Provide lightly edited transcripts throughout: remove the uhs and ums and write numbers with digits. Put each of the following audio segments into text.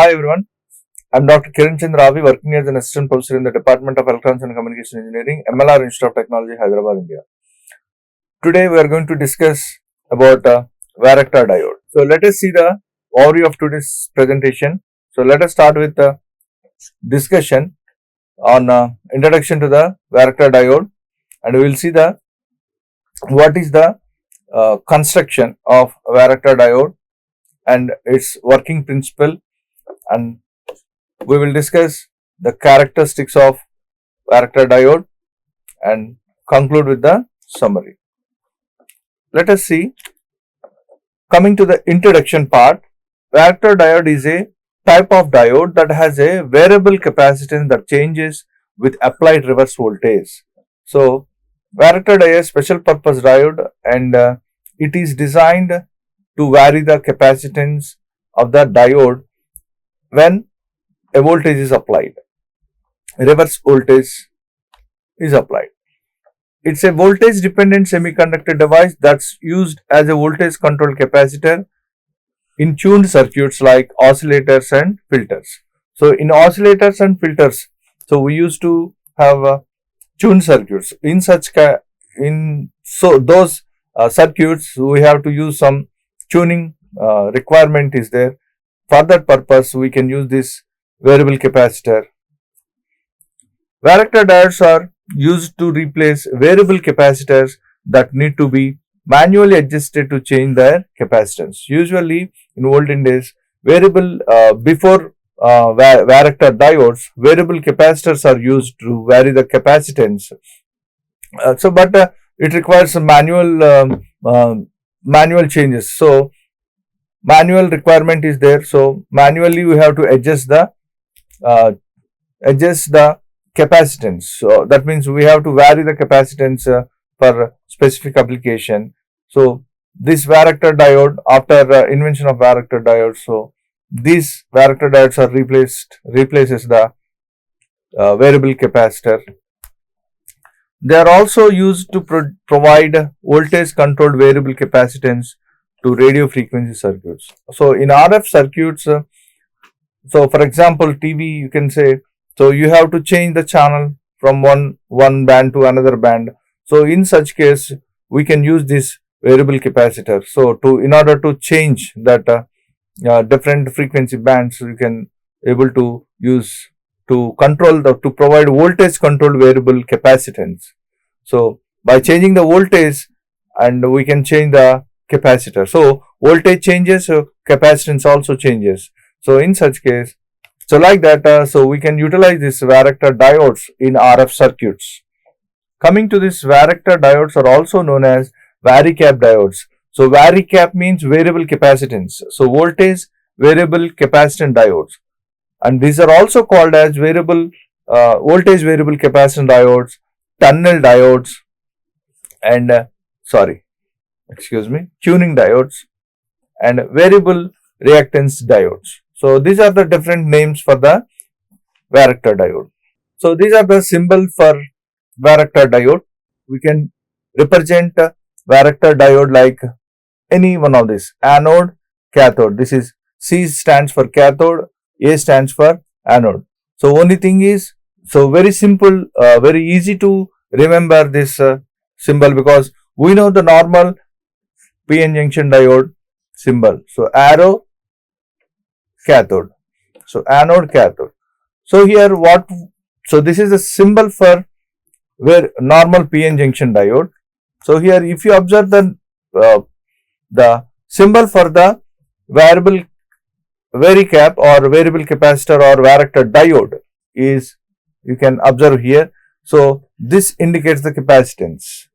Hi everyone, I'm Dr. Kiran Raavi, working as an assistant professor in the Department of Electronics and Communication Engineering, MLR Institute of Technology, Hyderabad, India. Today we are going to discuss about Varactor diode. So let us see the overview of today's presentation. So let us start with the discussion on introduction to the Varactor diode, and we will see the what is the construction of Varactor diode and its working principle, and we will discuss the characteristics of Varactor diode and conclude with the summary. Let us see, coming to the introduction part, Varactor diode is a type of diode that has a variable capacitance that changes with applied reverse voltage. So Varactor diode is a special purpose diode, and it is designed to vary the capacitance of the diode when a voltage is applied, reverse voltage is applied. It's a voltage dependent semiconductor device that's used as a voltage controlled capacitor in tuned circuits like oscillators and filters. So in oscillators and filters, so we used to have tuned circuits. In such those circuits, we have to use some tuning requirement is there. For that purpose, we can use this variable capacitor. Varactor diodes are used to replace variable capacitors that need to be manually adjusted to change their capacitance. Usually in olden days, before Varactor diodes, variable capacitors are used to vary the capacitance. But it requires some manual changes. So manual requirement is there. So manually we have to adjust the capacitance. So that means we have to vary the capacitance for specific application. So this Varactor diode, after invention of Varactor diode, so these Varactor diodes are replaces the variable capacitor. They are also used to provide voltage controlled variable capacitance to radio frequency circuits. So in RF circuits, so for example TV, you can say, so you have to change the channel from one band to another band. So in such case, we can use this variable capacitor. So in order to change that different frequency bands, you can able to use to provide voltage controlled variable capacitance. So by changing the voltage, and we can change the capacitor. So voltage changes, so capacitance also changes. So in such case, so like that, so we can utilize this Varactor diodes in RF circuits. Coming to this, Varactor diodes are also known as Varicap diodes. So Varicap means variable capacitance. So voltage variable capacitance diodes, and these are also called as voltage variable capacitance diodes, tunnel diodes, and tuning diodes, and variable reactance diodes. So these are the different names for the Varactor diode. So these are the symbol for Varactor diode. We can represent Varactor diode like any one of these: anode, cathode. This is C stands for cathode, A stands for anode. So only thing is, so very simple, very easy to remember this symbol, because we know the normal PN junction diode symbol. So arrow, cathode. So anode, cathode. So here so this is a symbol for normal PN junction diode. So here if you observe the symbol for the varicap or variable capacitor or Varactor diode is, you can observe here. So this indicates the capacitance.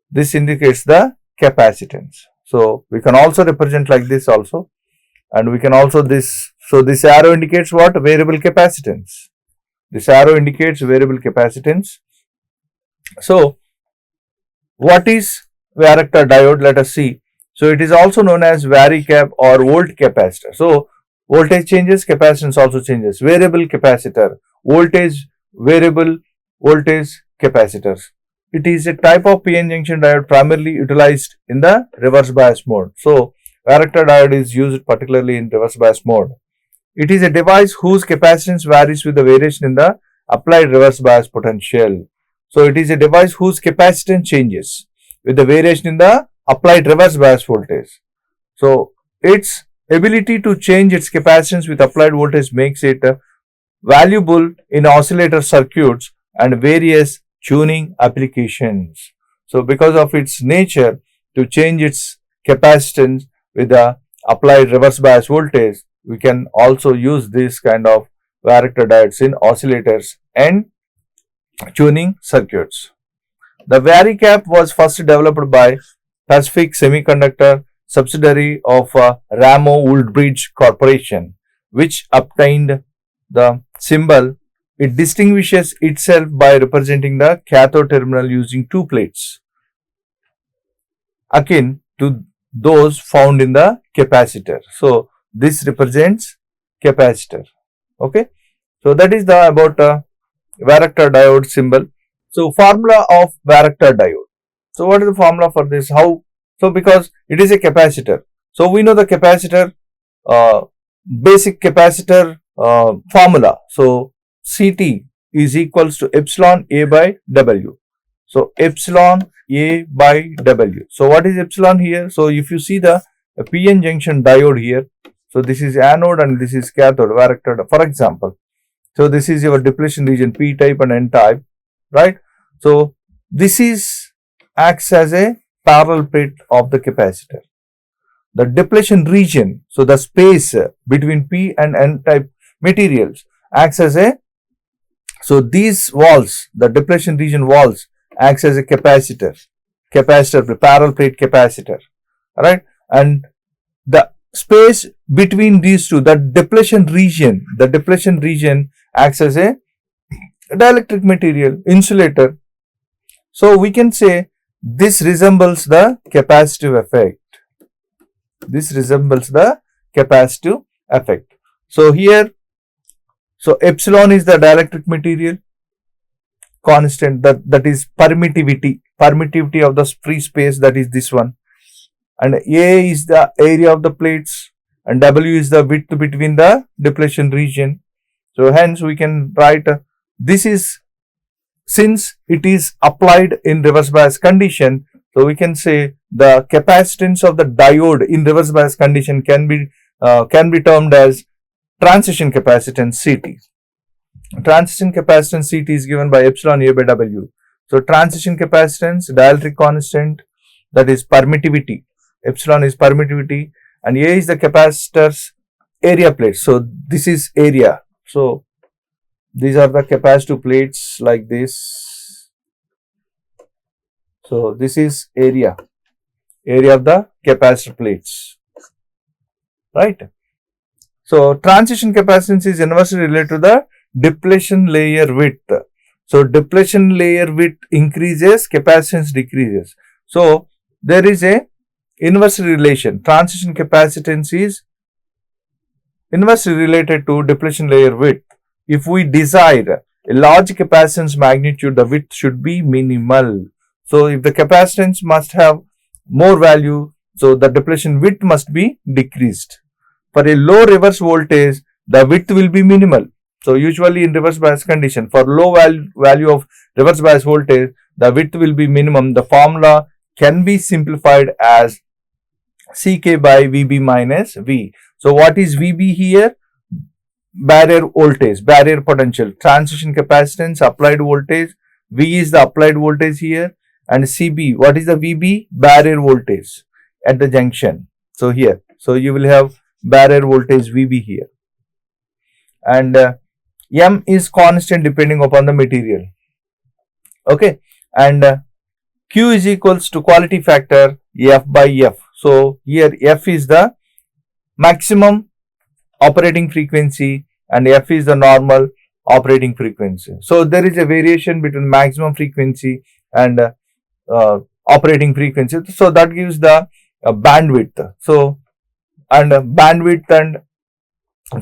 This indicates the capacitance. So we can also represent like this also, and we can also this. So this arrow indicates what? Variable capacitance. This arrow indicates variable capacitance. So what is Varactor diode? Let us see. So it is also known as Varicap or volt capacitor. So voltage changes, capacitance also changes. Variable capacitor, variable voltage capacitors. It is a type of PN junction diode primarily utilized in the reverse bias mode. So Varactor diode is used particularly in reverse bias mode. it is a device whose capacitance varies with the variation in the applied reverse bias potential. So it is a device whose capacitance changes with the variation in the applied reverse bias voltage. So its ability to change its capacitance with applied voltage makes it valuable in oscillator circuits and various tuning applications. So because of its nature to change its capacitance with the applied reverse bias voltage, we can also use this kind of Varactor diodes in oscillators and tuning circuits. The Varicap was first developed by Pacific Semiconductor, subsidiary of Ramo Woodbridge Corporation, which obtained the symbol. It distinguishes itself by representing the cathode terminal using two plates, akin to those found in the capacitor. So this represents capacitor. Okay, so that is the about Varactor diode symbol. So formula of Varactor diode. So what is the formula for this? How? So because it is a capacitor. So we know the capacitor, basic capacitor formula. So CT is equals to epsilon A by W. So epsilon A by W. So what is epsilon here? So if you see the PN junction diode here, so this is anode and this is cathode, Varactor, for example. So this is your depletion region, P type and N type, right? So this is acts as a parallel plate of the capacitor. The depletion region, so the space between P and N type materials acts as a, so these walls, the depletion region walls acts as a capacitor, parallel plate capacitor, right? And the space between these two, the depletion region acts as a dielectric material, insulator. So we can say this resembles the capacitive effect. This resembles the capacitive effect. So here, so epsilon is the dielectric material constant, that is permittivity of the free space, that is this one, and A is the area of the plates and W is the width between the depletion region. So hence we can write this is, since it is applied in reverse bias condition, so we can say the capacitance of the diode in reverse bias condition can be termed as transition capacitance CT. Transition capacitance CT is given by epsilon A by W. So transition capacitance, dielectric constant, that is permittivity. Epsilon is permittivity and A is the capacitor's area plate. So this is area. So these are the capacitive plates like this. So this is area of the capacitor plates, right? So transition capacitance is inversely related to the depletion layer width. So depletion layer width increases, capacitance decreases. So there is a inverse relation. Transition capacitance is inversely related to depletion layer width. If we desire a large capacitance magnitude, the width should be minimal. So if the capacitance must have more value, so the depletion width must be decreased. For a low reverse voltage, the width will be minimal. So usually in reverse bias condition, for low value of reverse bias voltage, the width will be minimum. The formula can be simplified as Ck by Vb minus V. So what is Vb here? Barrier voltage, barrier potential, transition capacitance, applied voltage. V is the applied voltage here, and Cb, what is the Vb? Barrier voltage at the junction. So here, so you will have barrier voltage Vb here, and M is constant depending upon the material. Okay, and Q is equals to quality factor F by F. So here F is the maximum operating frequency and F is the normal operating frequency. So there is a variation between maximum frequency and operating frequency. So that gives the bandwidth. So and bandwidth and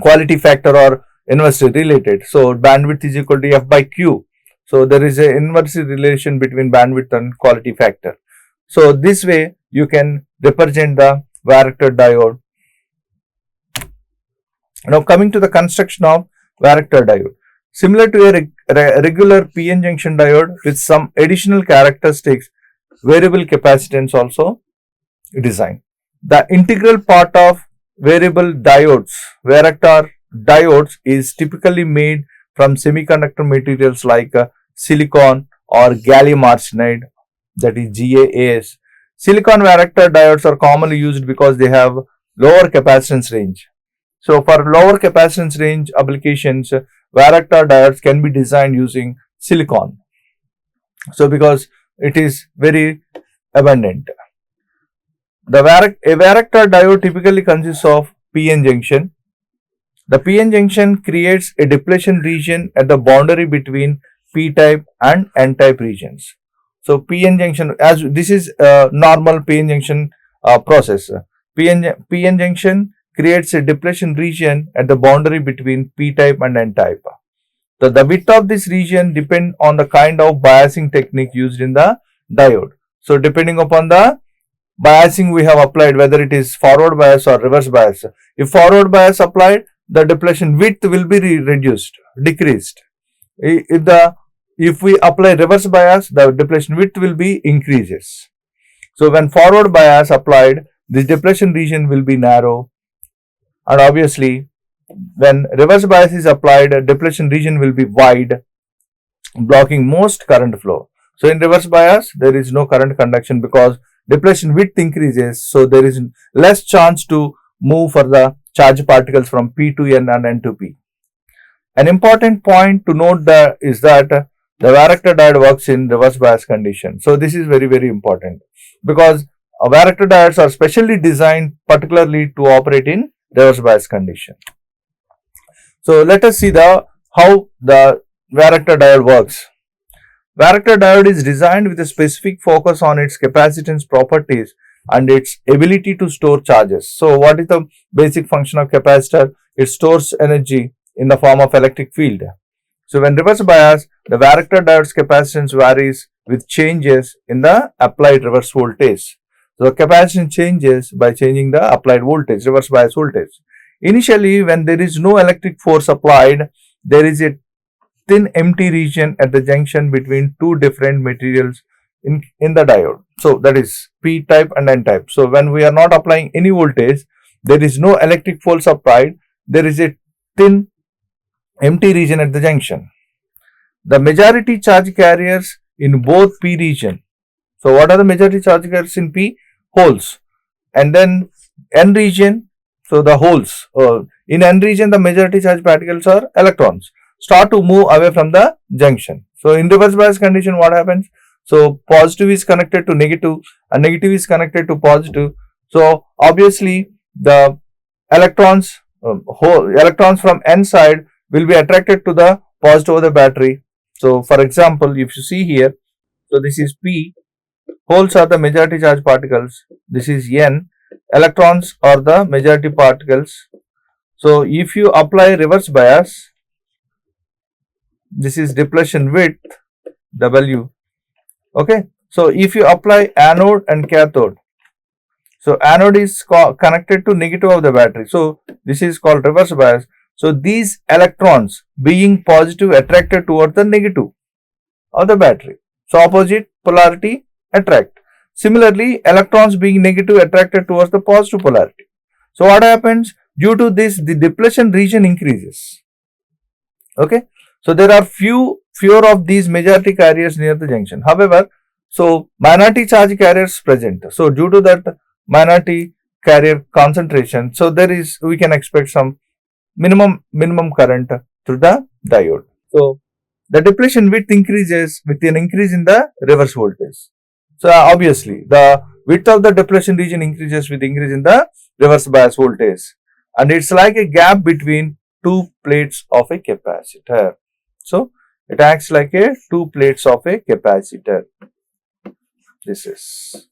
quality factor are inversely related. So bandwidth is equal to F by Q. So there is an inverse relation between bandwidth and quality factor. So this way you can represent the Varactor diode Now coming to the construction of Varactor diode. Similar to a regular PN junction diode with some additional characteristics, variable capacitance also designed. The integral part of variable diodes, Varactor diodes, is typically made from semiconductor materials like silicon or gallium arsenide, that is GaAs. Silicon Varactor diodes are commonly used because they have lower capacitance range. So for lower capacitance range applications, Varactor diodes can be designed using silicon. So because it is very abundant. A Varactor diode typically consists of PN junction. The PN junction creates a depletion region at the boundary between P-type and N-type regions. So PN junction, as this is a normal PN junction process. PN junction creates a depletion region at the boundary between P-type and N-type. So the width of this region depends on the kind of biasing technique used in the diode. So depending upon the biasing we have applied, whether it is forward bias or reverse bias. If forward bias applied, the depletion width will be decreased. If we apply reverse bias, the depletion width will be increases. So when forward bias applied, this depletion region will be narrow, and obviously when reverse bias is applied, depletion region will be wide, blocking most current flow. So in reverse bias, there is no current conduction because depletion width increases, so there is less chance to move for the charge particles from P to N and N to P. An important point to note is that the Varactor diode works in reverse bias condition. So this is very, very important because Varactor diodes are specially designed particularly to operate in reverse bias condition. So let us see how the Varactor diode works. Varactor diode is designed with a specific focus on its capacitance properties and its ability to store charges. So what is the basic function of capacitor? It stores energy in the form of electric field. So when reverse bias, the Varactor diode's capacitance varies with changes in the applied reverse voltage. So the capacitance changes by changing the applied voltage, reverse bias voltage. Initially, when there is no electric force applied, there is a thin empty region at the junction between two different materials in the diode. So that is P-type and N-type. So when we are not applying any voltage, there is no electric force applied, there is a thin empty region at the junction. The majority charge carriers in both P region. So what are the majority charge carriers in P? Holes. And then N region, so the holes. In N region, the majority charge particles are electrons, start to move away from the junction. So in reverse bias condition, what happens? So positive is connected to negative and negative is connected to positive. So obviously the electrons from N side will be attracted to the positive of the battery. So for example, if you see here, so this is P, holes are the majority charge particles, this is N, electrons are the majority particles. So if you apply reverse bias, this is depletion width W. Okay, so if you apply anode and cathode, so anode is connected to negative of the battery, so this is called reverse bias. So these electrons being positive attracted towards the negative of the battery, so opposite polarity attract. Similarly, electrons being negative attracted towards the positive polarity. So what happens? Due to this, the depletion region increases. Okay, so there are fewer of these majority carriers near the junction. However, so minority charge carriers present. So due to that minority carrier concentration, so we can expect some minimum current through the diode. So the depletion width increases with an increase in the reverse voltage. So obviously the width of the depletion region increases with increase in the reverse bias voltage, and it's like a gap between two plates of a capacitor. So it acts like a two plates of a capacitor. This is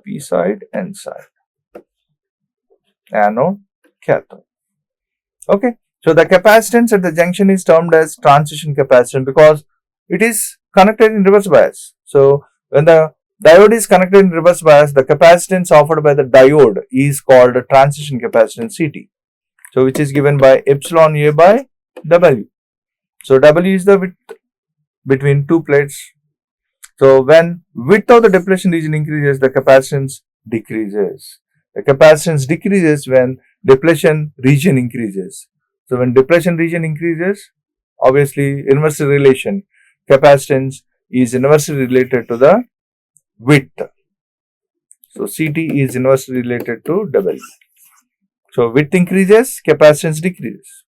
P side, N side, anode, cathode. Okay, so the capacitance at the junction is termed as transition capacitance because it is connected in reverse bias. So when the diode is connected in reverse bias, the capacitance offered by the diode is called transition capacitance CT. So which is given by epsilon A by W. So W is the width between two plates. So when width of the depletion region increases, the capacitance decreases. The capacitance decreases when depletion region increases. So when depletion region increases, obviously inversely relation, capacitance is inversely related to the width. So CT is inversely related to W. So width increases, capacitance decreases.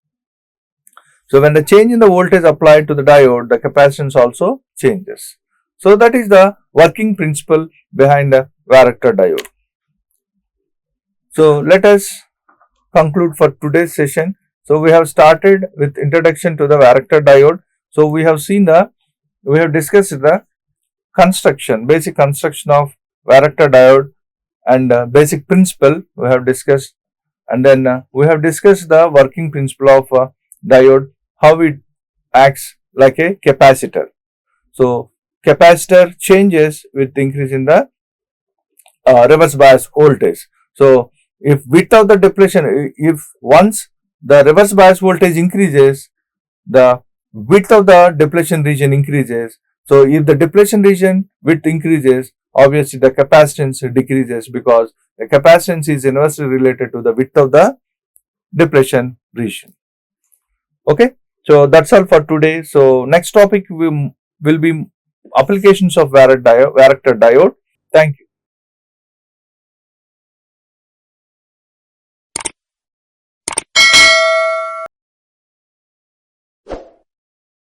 So when the change in the voltage applied to the diode, the capacitance also changes. So that is the working principle behind the Varactor diode. So let us conclude for today's session. So we have started with introduction to the Varactor diode. So we have discussed the construction, basic construction of Varactor diode and basic principle we have discussed, and then we have discussed the working principle of diode, how it acts like a capacitor. So capacitor changes with increase in the reverse bias voltage. So if width of the depletion, if once the reverse bias voltage increases, the width of the depletion region increases. So if the depletion region width increases, obviously the capacitance decreases because the capacitance is inversely related to the width of the depletion region. Okay, so that's all for today. So next topic will be applications of Varactor diode. Thank you.